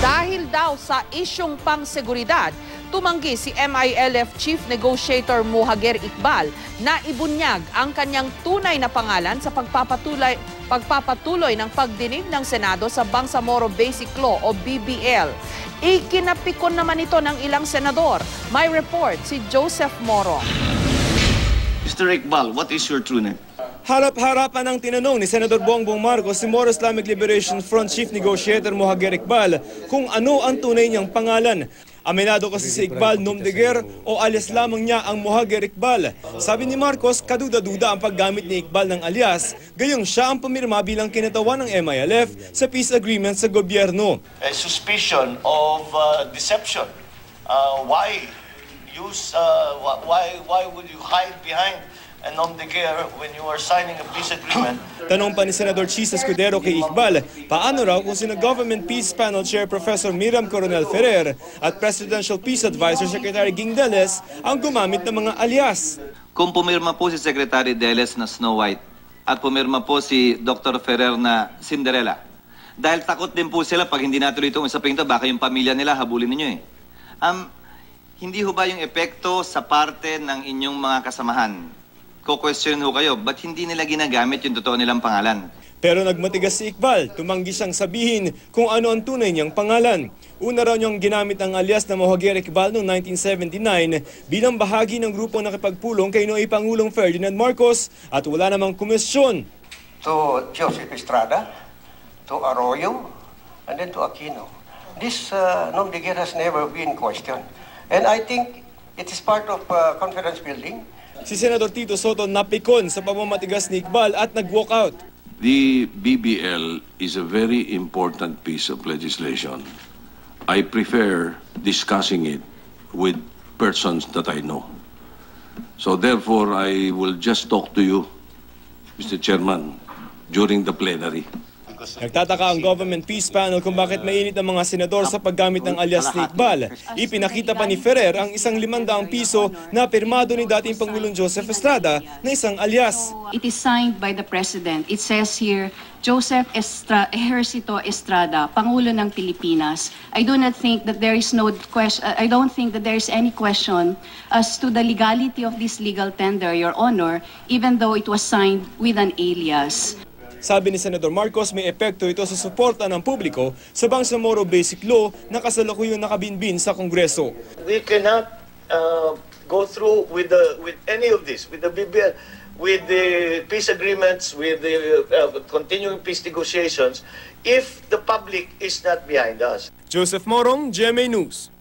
Dahil daw sa isyong pangseguridad, tumanggi si MILF Chief Negotiator Muhager Iqbal na ibunyag ang kanyang tunay na pangalan sa pagpapatuloy ng pagdinig ng Senado sa Bangsamoro Basic Law o BBL. Ikinapikon naman ito ng ilang senador. May report si Joseph Morong. Mr. Iqbal, what is your true name? Harap-harapan ang tinanong ni Senador Bongbong Marcos si Moro Islamic Liberation Front Chief Negotiator Muhager Iqbal kung ano ang tunay niyang pangalan. Aminado kasi si Iqbal nom de guerre o alias lamang niya ang Muhager Iqbal. Sabi ni Marcos, kaduda-duda ang paggamit ni Iqbal ng alias, gayong siya ang pumirma bilang kinatawan ng MILF sa peace agreement sa gobyerno. A suspicion of deception. Why would you hide behind a nom de guerre when you are signing a peace agreement? Tanong pa ni Senador Chis Escudero kay Iqbal, paano raw kung sina Government Peace Panel Chair Professor Miriam Coronel Ferrer at Presidential Peace Advisor Secretary Ging Deles ang gumamit ng mga alias? Kung pumirma po si Secretary Deles na Snow White at pumirma po si Dr. Ferrer na Cinderella, dahil takot din po sila pag hindi natuloy itong usapin ito, baka yung pamilya nila habulin ninyo eh. Hindi ho ba yung epekto sa parte ng inyong mga kasamahan? Ko-question ho kayo, ba't hindi nila ginagamit yung totoo nilang pangalan? Pero nagmatigas si Iqbal, tumanggi siyang sabihin kung ano ang tunay niyang pangalan. Una raw niyang ginamit ang alias na Muhager Iqbal noong 1979 bilang bahagi ng grupong nakipagpulong kay noong Pangulong Ferdinand Marcos at wala namang komisyon. To Joseph Estrada, to Arroyo, and then to Aquino. This nom de guerre has never been questioned. And I think it is part of confidence building. Si Senador Tito Soto napikon sa pamamatigas ni Iqbal at nag-walk out. The BBL is a very important piece of legislation. I prefer discussing it with persons that I know. So therefore, I will just talk to you, Mr. Chairman, during the plenary. Nagtataka ang Government Peace Panel kung bakit mainit ang mga senador sa paggamit ng alias ni Iqbal. Ipinakita pa ni Ferrer ang isang 500 piso na pirmado ni dating Pangulong Joseph Estrada na isang alias. It is signed by the President. It says here, Joseph Ejercito Estrada, Pangulo ng Pilipinas. I don't think that there is any question as to the legality of this legal tender, Your Honor, even though it was signed with an alias. Sabi ni Senador Marcos, may epekto ito sa suporta ng publiko sa Bangsamoro Basic Law na kasalukuyang nakabinbin sa Kongreso. We cannot go through with any of this, with the BBL, with the peace agreements, with the continuing peace negotiations, if the public is not behind us. Joseph Morong, GMA News.